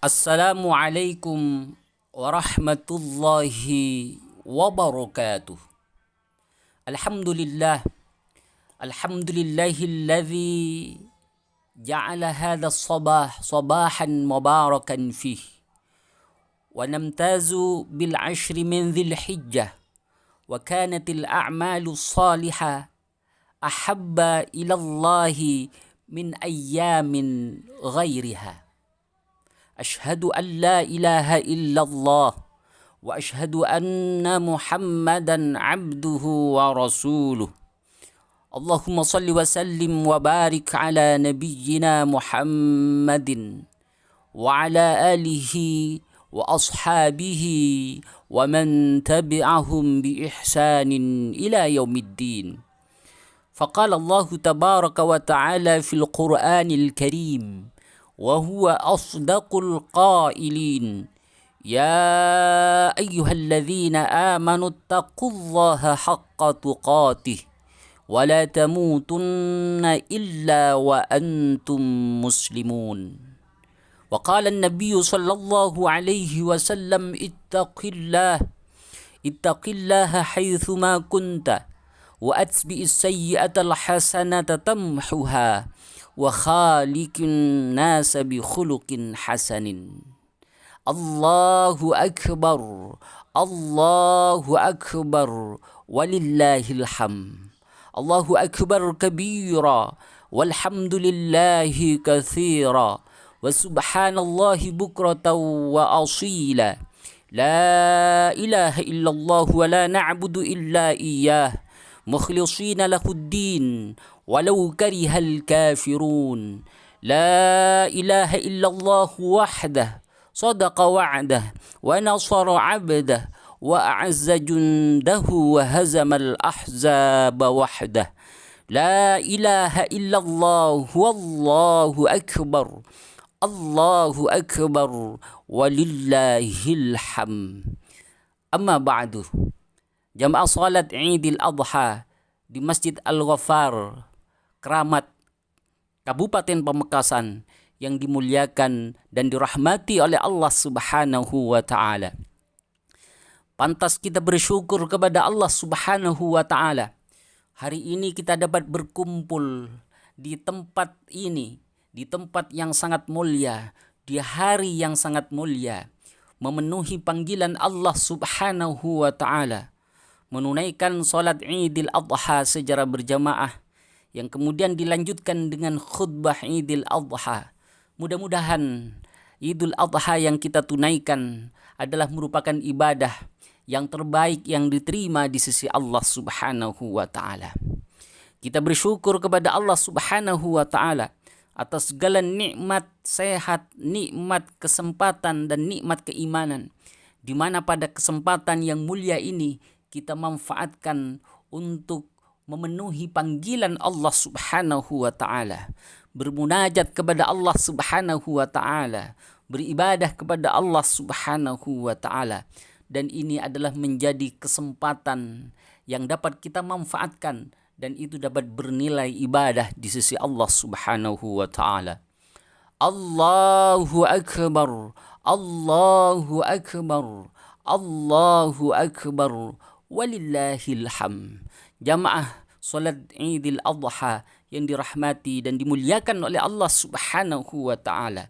Assalamualaikum warahmatullahi wabarakatuh. Alhamdulillah, alhamdulillahilladzi ja'ala hadha as-sabah sabahan mubarakan fih wa namtazu bil ashri min dhil hijjah wa kanatil a'malu salihah ahabba ilallahi min ayyamin ghairiha. Ashhadu an la ilaha illallah wa ashhadu anna Muhammadan abduhu wa rasuluh. Allahumma salli wa sallim wa barik ala nabiyyina Muhammadin wa ala alihi wa ashabihi wa man tabi'ahum bi ihsanin ila yaumiddin. Faqala Allah tabaraka wa ta'ala fil Qur'anil Karim وهو أصدق القائلين يا أيها الذين آمنوا اتقوا الله حق تقاته ولا تموتن إلا وأنتم مسلمون. وقال النبي صلى الله عليه وسلم اتق الله حيثما كنت وأتبع السيئة الحسنة تمحها وخالق الناس بخلق حسن. الله أكبر الله أكبر ولله الحمد. الله أكبر كبيرا والحمد لله كثيرا وسبحان الله بكرة وأصيلا. لا إله إلا الله ولا نعبد إلا إياه مخلصين له الدين ولو كره الكافرون. لا إله إلا الله وحده صدق وعده ونصر عبده وأعز جنده وهزم الأحزاب وحده. لا إله إلا الله والله أكبر الله أكبر ولله الحمد. أما بعد، jamaah salat Idul Adha di Masjid Al-Ghaffar, Keramat, Kabupaten Pamekasan yang dimuliakan dan dirahmati oleh Allah Subhanahu wa Ta'ala. Pantas kita bersyukur kepada Allah Subhanahu wa Ta'ala. Hari ini kita dapat berkumpul di tempat ini, di tempat yang sangat mulia, di hari yang sangat mulia, memenuhi panggilan Allah Subhanahu wa Ta'ala, menunaikan salat Idul Adha secara berjamaah yang kemudian dilanjutkan dengan khutbah Idul Adha. Mudah-mudahan Idul Adha yang kita tunaikan adalah merupakan ibadah yang terbaik yang diterima di sisi Allah Subhanahu wa Ta'ala. Kita bersyukur kepada Allah Subhanahu wa Ta'ala atas segala nikmat sehat, nikmat kesempatan dan nikmat keimanan, di mana pada kesempatan yang mulia ini kita manfaatkan untuk memenuhi panggilan Allah Subhanahu wa Ta'ala, bermunajat kepada Allah Subhanahu wa Ta'ala, beribadah kepada Allah Subhanahu wa Ta'ala. Dan ini adalah menjadi kesempatan yang dapat kita manfaatkan dan itu dapat bernilai ibadah di sisi Allah Subhanahu wa Ta'ala. Allahu Akbar, Allahu Akbar, Allahu Akbar, walillahil hamd. Jamaah salat Idul Adha yang dirahmati dan dimuliakan oleh Allah Subhanahu wa Ta'ala.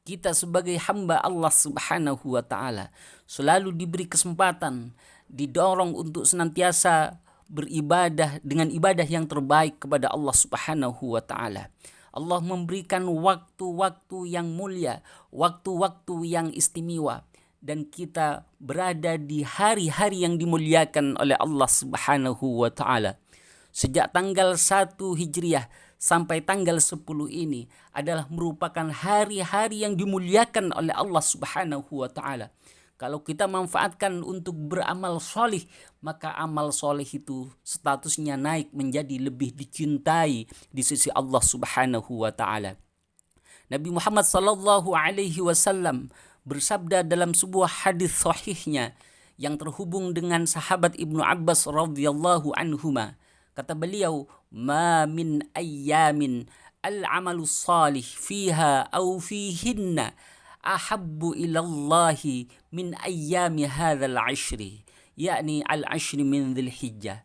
Kita sebagai hamba Allah Subhanahu wa Ta'ala selalu diberi kesempatan, didorong untuk senantiasa beribadah dengan ibadah yang terbaik kepada Allah Subhanahu wa Ta'ala. Allah memberikan waktu-waktu yang mulia, waktu-waktu yang istimewa, dan kita berada di hari-hari yang dimuliakan oleh Allah Subhanahu wa Ta'ala. Sejak tanggal 1 Hijriah sampai tanggal 10 ini adalah merupakan hari-hari yang dimuliakan oleh Allah Subhanahu wa Ta'ala. Kalau kita manfaatkan untuk beramal solih, maka amal solih itu statusnya naik menjadi lebih dicintai di sisi Allah Subhanahu wa Ta'ala. Nabi Muhammad sallallahu alaihi wasallam bersabda dalam sebuah hadis sahihnya yang terhubung dengan sahabat Ibnu Abbas radhiyallahu anhuma. Kata beliau, "Ma min ayyamin al-amalu salih fiha aw fihinna ahabbu ilallahi min ayyami hadzal ashri, yakni al-ashri min Dzulhijjah.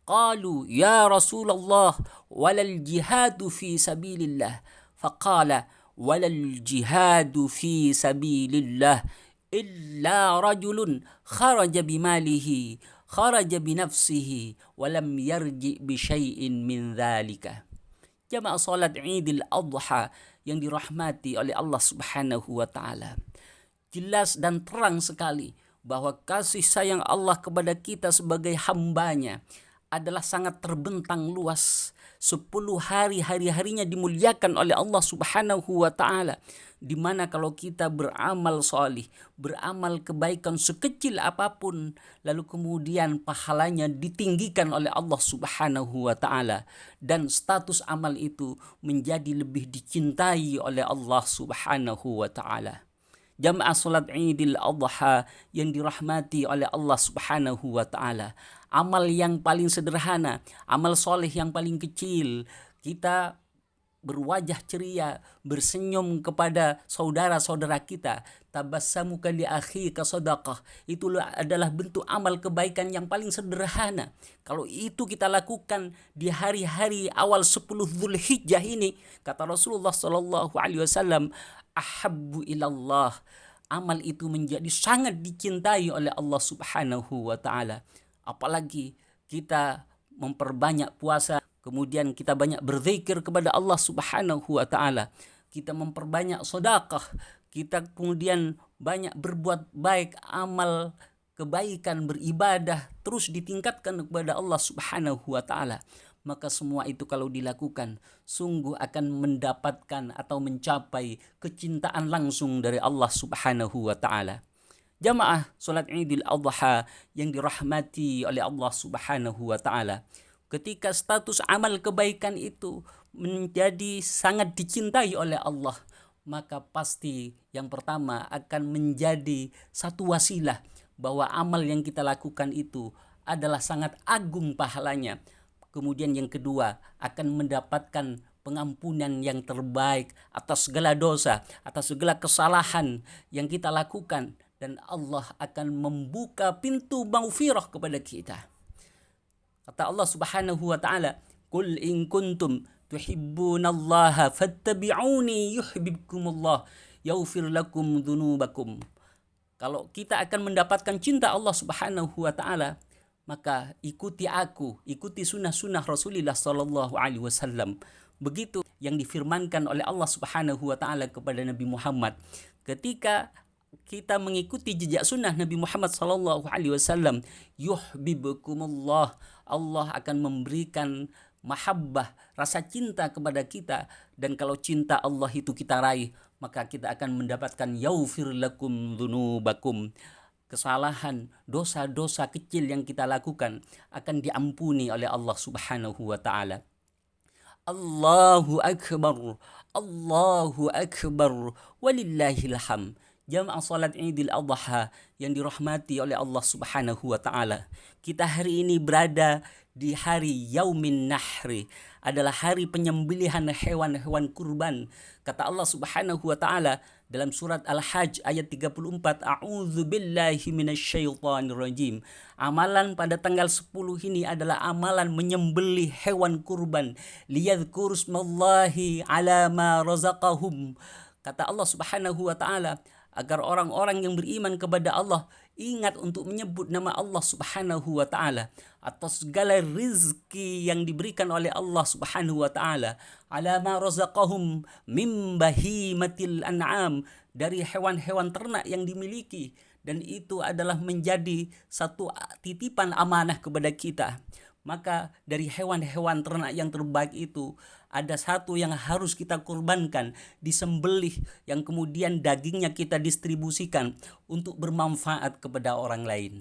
Qalu ya Rasulullah walal jihadu fi sabilillah. Faqala walal jihadu fi sabilillah illa rajulun kharaja bimalihi kharaja binafsihi walam yarji bi syai'in min dzalika. Jamaah salat Idul Adha yang dirahmati oleh Allah Subhanahu wa taala. Jelas dan terang sekali bahwa kasih sayang Allah kepada kita sebagai hambanya adalah sangat terbentang luas. 10 hari-harinya dimuliakan oleh Allah Subhanahu wa taala, di mana kalau kita beramal solih, beramal kebaikan sekecil apapun, lalu kemudian pahalanya ditinggikan oleh Allah Subhanahu wa taala, dan status amal itu menjadi lebih dicintai oleh Allah Subhanahu wa taala. Jamaah salat Idul Adha yang dirahmati oleh Allah Subhanahu wa taala. Amal yang paling sederhana, amal soleh yang paling kecil, kita berwajah ceria, bersenyum kepada saudara-saudara kita. Tabassamuka li akhika sadaqah. Itulah adalah bentuk amal kebaikan yang paling sederhana. Kalau itu kita lakukan di hari-hari awal 10 Dzulhijjah ini, kata Rasulullah sallallahu alaihi wasallam, ahabbu ilallah. Amal itu menjadi sangat dicintai oleh Allah Subhanahu wa taala. Apalagi kita memperbanyak puasa, kemudian kita banyak berzikir kepada Allah Subhanahu wa taala, kita memperbanyak sedekah, kita kemudian banyak berbuat baik, amal kebaikan, beribadah terus ditingkatkan kepada Allah Subhanahu wa taala. Maka semua itu kalau dilakukan sungguh akan mendapatkan atau mencapai kecintaan langsung dari Allah Subhanahu wa taala. Jamaah salat Idul Adha yang dirahmati oleh Allah Subhanahu wa taala, ketika status amal kebaikan itu menjadi sangat dicintai oleh Allah, maka pasti yang pertama akan menjadi satu wasilah bahwa amal yang kita lakukan itu adalah sangat agung pahalanya. Kemudian yang kedua akan mendapatkan pengampunan yang terbaik atas segala dosa, atas segala kesalahan yang kita lakukan, dan Allah akan membuka pintu maghfirah kepada kita. Kata Allah Subhanahu wa taala, "Qul in kuntum tuhibbunallaha fattabi'uni yuhibbukumullah yaghfir lakum dzunubakum." Kalau kita akan mendapatkan cinta Allah Subhanahu wa taala, maka ikuti aku, ikuti sunnah-sunnah Rasulullah sallallahu alaihi wasallam. Begitu yang difirmankan oleh Allah Subhanahu wa taala kepada Nabi Muhammad. Ketika kita mengikuti jejak sunnah Nabi Muhammad sallallahu alaihi wasallam, yuhibbukumullah, Allah akan memberikan mahabbah, rasa cinta kepada kita, dan kalau cinta Allah itu kita raih, maka kita akan mendapatkan yaghfir lakum dzunubakum. Kesalahan, dosa-dosa kecil yang kita lakukan akan diampuni oleh Allah Subhanahu wa taala. Allahu akbar, Allahu akbar, walillahil hamd. Jamaah salat Idul Adha yang dirahmati oleh Allah Subhanahu wa taala. Kita hari ini berada di hari Yaumin Nahri, adalah hari penyembelihan hewan-hewan kurban. Kata Allah Subhanahu wa taala dalam surat Al-Hajj ayat 34, A'udzu billahi minasyaitonir rajim. Amalan pada tanggal 10 ini adalah amalan menyembelih hewan kurban. Liyadhkurusmallahi ala ma razaqahum. Kata Allah Subhanahu wa taala, agar orang-orang yang beriman kepada Allah ingat untuk menyebut nama Allah Subhanahu wa taala atas segala rizki yang diberikan oleh Allah Subhanahu wa taala, ala ma razaqahum mim bahimatil an'am, dari hewan-hewan ternak yang dimiliki, dan itu adalah menjadi satu titipan amanah kepada kita. Maka dari hewan-hewan ternak yang terbaik itu ada satu yang harus kita kurbankan, disembelih, yang kemudian dagingnya kita distribusikan untuk bermanfaat kepada orang lain.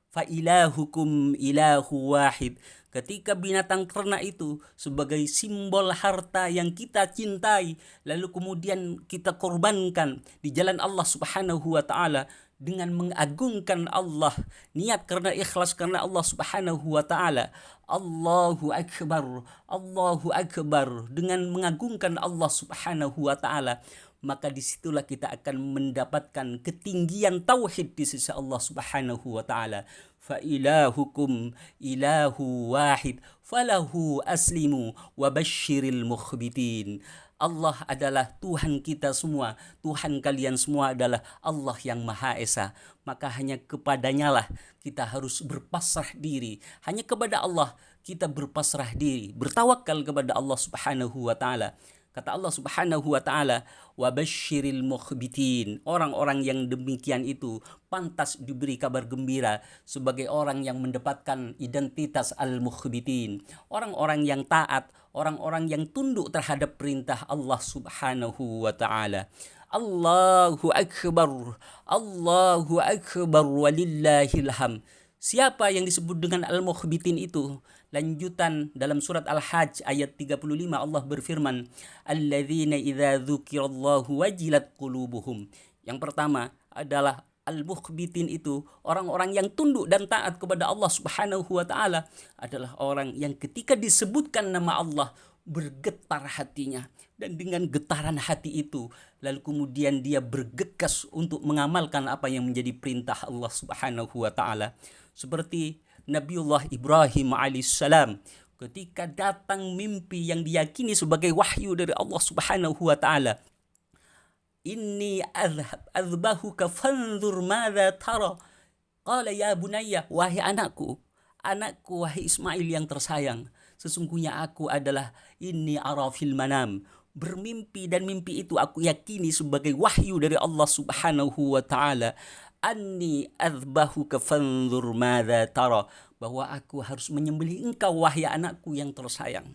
Fa ilahukum ilahu wahid. Ketika binatang ternak itu sebagai simbol harta yang kita cintai, lalu kemudian kita korbankan di jalan Allah Subhanahu wa taala dengan mengagungkan Allah, niat karena ikhlas karena Allah Subhanahu wa taala. Allahu akbar, Allahu akbar, dengan mengagungkan Allah Subhanahu wa taala, maka disitulah kita akan mendapatkan ketinggian tauhid di sisi Allah Subhanahu wa taala. Fa ilahukum ilahu wahid falahu aslimu wa basyiril mukhbitin. Allah adalah Tuhan kita semua, Tuhan kalian semua adalah Allah yang Maha Esa. Maka hanya kepadanya lah kita harus berpasrah diri. Hanya kepada Allah kita berpasrah diri, bertawakal kepada Allah Subhanahu wa taala. Kata Allah Subhanahu wa taala, wa basyiril mukhbitin. Orang-orang yang demikian itu pantas diberi kabar gembira sebagai orang yang mendapatkan identitas al-mukhbitin. Orang-orang yang taat, orang-orang yang tunduk terhadap perintah Allah Subhanahu wa taala. Allahu akbar, Allahu akbar walillahil hamd. Siapa yang disebut dengan al-mukhbitin itu? Lanjutan dalam surat Al-Hajj ayat 35 Allah berfirman, alladzina idza dzukirallahu wajilat qulubuhum. Yang pertama adalah al-mukhbitin itu orang-orang yang tunduk dan taat kepada Allah Subhanahu wa taala, adalah orang yang ketika disebutkan nama Allah bergetar hatinya, dan dengan getaran hati itu lalu kemudian dia bergegas untuk mengamalkan apa yang menjadi perintah Allah Subhanahu wa taala. Seperti Nabiullah Ibrahim alaihissalam ketika datang mimpi yang diyakini sebagai wahyu dari Allah Subhanahu wa taala. Inni azbahuka fanzur madza tara. Qala ya bunayya, wahai anakku, wahai Ismail yang tersayang, sesungguhnya aku adalah inni ara fil manam, bermimpi, dan mimpi itu aku yakini sebagai wahyu dari Allah Subhanahu wa taala. Anni azbahuka fanzur madza tara, bahwa aku harus menyembelih engkau wahai anakku yang tersayang.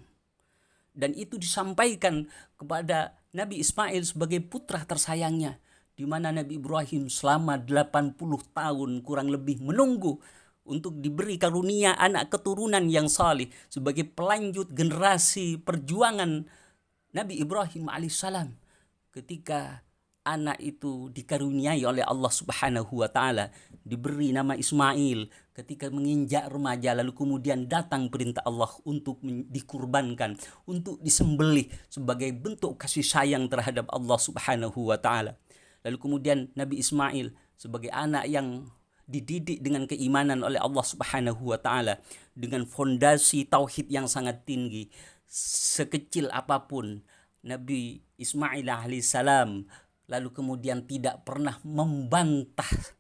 Dan itu disampaikan kepada Nabi Ismail sebagai putra tersayangnya, di mana Nabi Ibrahim selama 80 tahun kurang lebih menunggu untuk diberi karunia anak keturunan yang salih sebagai pelanjut generasi perjuangan Nabi Ibrahim alaihissalam. Ketika anak itu dikaruniai oleh Allah Subhanahu wa taala, diberi nama Ismail, ketika menginjak remaja lalu kemudian datang perintah Allah untuk dikurbankan, untuk disembelih sebagai bentuk kasih sayang terhadap Allah Subhanahu wa taala. Lalu kemudian Nabi Ismail sebagai anak yang dididik dengan keimanan oleh Allah Subhanahu wa taala dengan fondasi tauhid yang sangat tinggi, sekecil apapun Nabi Ismail alaihissalam lalu kemudian tidak pernah membantah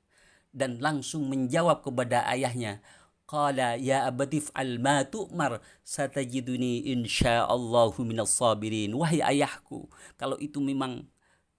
dan langsung menjawab kepada ayahnya, qala ya abatif al ma tu'mar satajiduni insyaallahu minas sabirin. Wahai ayahku, kalau itu memang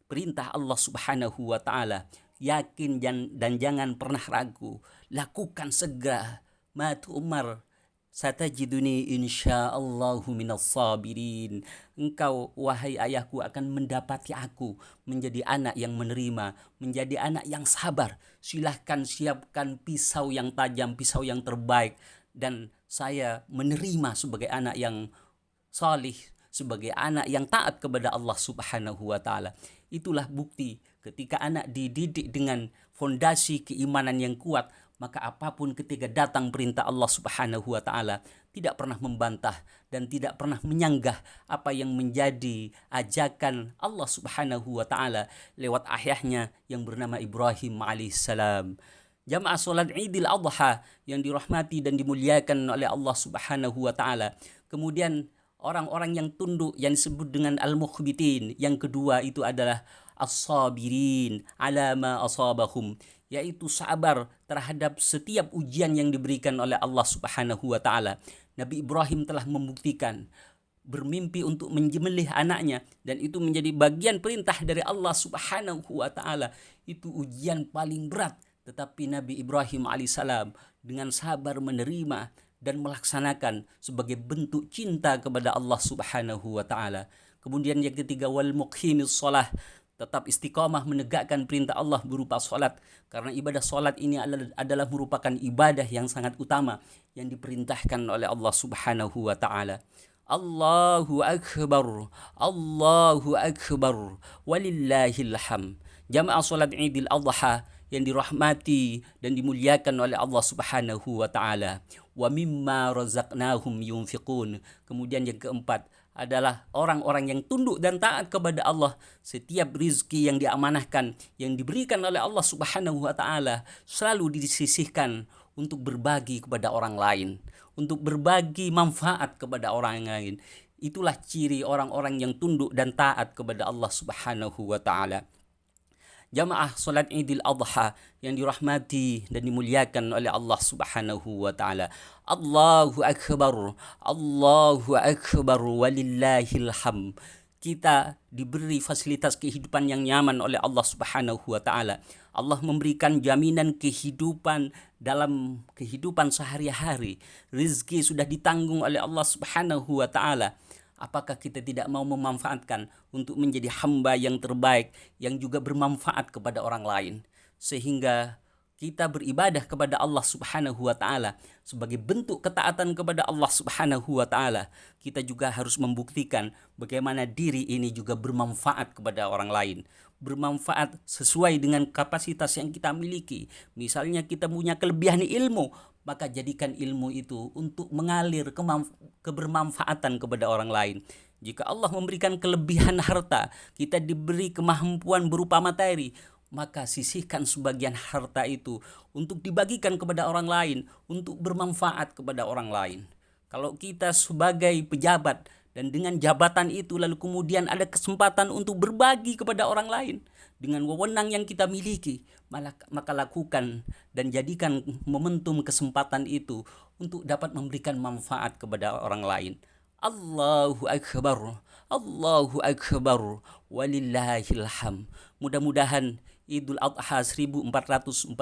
perintah Allah Subhanahu wa taala, yakin dan jangan pernah ragu, lakukan segera, ma tu'mar satajiduni insyaallahu minas sabirin. Engkau wahai ayahku akan mendapati aku menjadi anak yang menerima, menjadi anak yang sabar. Silahkan siapkan pisau yang tajam, pisau yang terbaik, dan saya menerima sebagai anak yang salih, sebagai anak yang taat kepada Allah Subhanahu wa taala. Itulah bukti ketika anak dididik dengan fondasi keimanan yang kuat, maka apapun ketika datang perintah Allah Subhanahu wa taala tidak pernah membantah dan tidak pernah menyanggah apa yang menjadi ajakan Allah Subhanahu wa taala lewat ayahnya yang bernama Ibrahim alaihissalam. Jamaah salat Idul Adha yang dirahmati dan dimuliakan oleh Allah Subhanahu wa taala. Kemudian orang-orang yang tunduk yang disebut dengan al-mukhbitin, yang kedua itu adalah as-sabirin ala ma asabahum, yaitu sabar terhadap setiap ujian yang diberikan oleh Allah Subhanahu wa taala. Nabi Ibrahim telah membuktikan bermimpi untuk menyembelih anaknya, dan itu menjadi bagian perintah dari Allah Subhanahu wa taala. Itu ujian paling berat, tetapi Nabi Ibrahim alaihissalam dengan sabar menerima dan melaksanakan sebagai bentuk cinta kepada Allah Subhanahu wa taala. Kemudian yang ketiga, wal muqimis shalah, tetap istiqamah menegakkan perintah Allah berupa salat, karena ibadah salat ini adalah merupakan ibadah yang sangat utama yang diperintahkan oleh Allah Subhanahu wa taala. Allahu akbar, Allahu akbar walillahil hamd. Jamaah salat Idul Adha yang dirahmati dan dimuliakan oleh Allah Subhanahu wa taala. Wa mimma razaqnahum yunfiqun. Kemudian yang keempat adalah orang-orang yang tunduk dan taat kepada Allah. Setiap rizki yang diamanahkan, yang diberikan oleh Allah Subhanahu wa taala selalu disisihkan untuk berbagi kepada orang lain, untuk berbagi manfaat kepada orang lain. Itulah ciri orang-orang yang tunduk dan taat kepada Allah Subhanahu wa taala. Jamaah salat Idul Adha yang dirahmati dan dimuliakan oleh Allah Subhanahu wa taala. Allahu akbar, Allahu akbar walillahil hamd. Kita diberi fasilitas kehidupan yang nyaman oleh Allah Subhanahu wa taala. Allah memberikan jaminan kehidupan dalam kehidupan sehari-hari. Rizki sudah ditanggung oleh Allah Subhanahu wa taala. Apakah kita tidak mau memanfaatkan untuk menjadi hamba yang terbaik, yang juga bermanfaat kepada orang lain, sehingga kita beribadah kepada Allah Subhanahu wa taala sebagai bentuk ketaatan kepada Allah Subhanahu wa taala. Kita juga harus membuktikan bagaimana diri ini juga bermanfaat kepada orang lain, bermanfaat sesuai dengan kapasitas yang kita miliki. Misalnya kita punya kelebihan ilmu, maka jadikan ilmu itu untuk mengalir kebermanfaatan kepada orang lain. Jika Allah memberikan kelebihan harta, kita diberi kemampuan berupa materi, maka sisihkan sebagian harta itu untuk dibagikan kepada orang lain, untuk bermanfaat kepada orang lain. Kalau kita sebagai pejabat dan dengan jabatan itu lalu kemudian ada kesempatan untuk berbagi kepada orang lain dengan wewenang yang kita miliki, maka lakukan dan jadikan momentum kesempatan itu untuk dapat memberikan manfaat kepada orang lain. Allahu akbar, Allahu akbar walillahil hamd. Mudah-mudahan Idul Adha 1447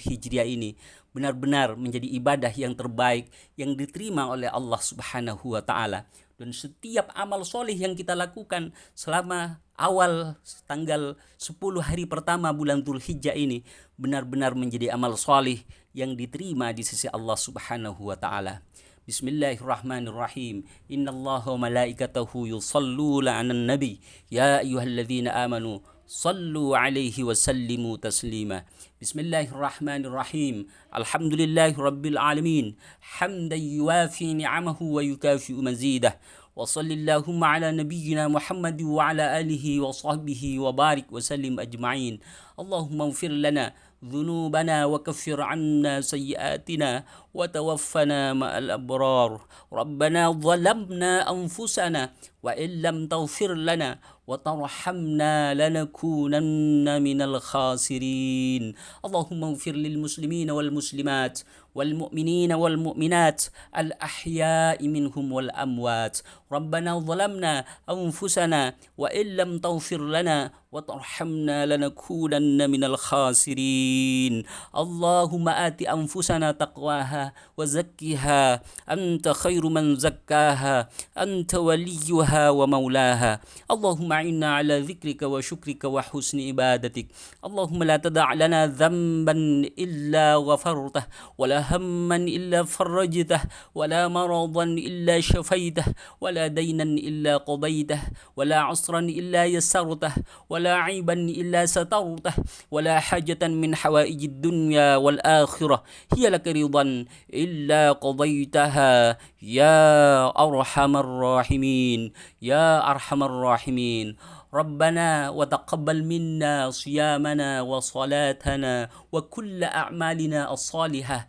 Hijriah ini benar-benar menjadi ibadah yang terbaik yang diterima oleh Allah Subhanahu wa taala. Dan setiap amal soleh yang kita lakukan selama awal tanggal 10 hari pertama bulan Dzulhijjah ini benar-benar menjadi amal soleh yang diterima di sisi Allah Subhanahu wa taala. Bismillahirrahmanirrahim. Innallaha wa malaikatahu yusalluna 'alan nabi. Ya ayyuhalladzina amanu sallu alaihi wa sallimu taslima. Bismillahirrahmanirrahim. Alhamdulillahi rabbil alamin. Hamdan yuwafi ni'amahu wa yukafi'u mazidah. Wa sallillahumma ala nabiyyina Muhammad wa ala alihi wa sahbihi wa barik wa sallim ajma'in. Allahumma ighfir lana ذنوبنا وكفر عنا سيئاتنا وتوفنا مع الأبرار. ربنا ظلمنا أنفسنا وإن لم تغفر لنا وترحمنا لنكونن من الخاسرين. اللهم اغفر للمسلمين والمسلمات والمؤمنين والمؤمنات الأحياء منهم والأموات. ربنا ظلمنا أنفسنا وإن لم تغفر لنا وترحمنا لنكونن من الخاسرين. اللهم آت أنفسنا تقواها وزكها أنت خير من زكاها أنت وليها ومولاها. اللهم أعنا على ذكرك وشكرك وحسن عبادتك. اللهم لا تدع لنا ذنبا إلا غفرته ولا هما إلا فرجته ولا مرضا إلا شفيته ولا دينا إلا قضيته ولا عسرا إلا يسرته ولا عيبا إلا سترته ولا حاجة من حوائج الدنيا والآخرة هي لك رضا إلا قضيتها يا أرحم الراحمين يا أرحم الراحمين. ربنا وتقبل منا صيامنا وصلاتنا وكل أعمالنا الصالحة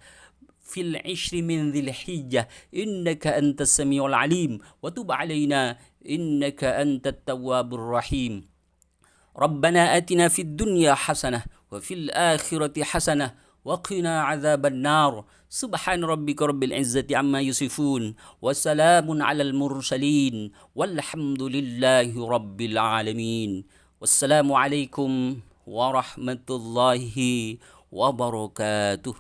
في العشر من ذي الحجة إنك أنت السميع العليم وتب علينا إنك أنت التواب الرحيم. ربنا آتنا في الدنيا حسنة وفي الآخرة حسنة وقنا عذاب النار. سبحان ربك رب العزة عما يصفون وسلام على المرسلين والحمد لله رب العالمين. والسلام عليكم ورحمة الله وبركاته.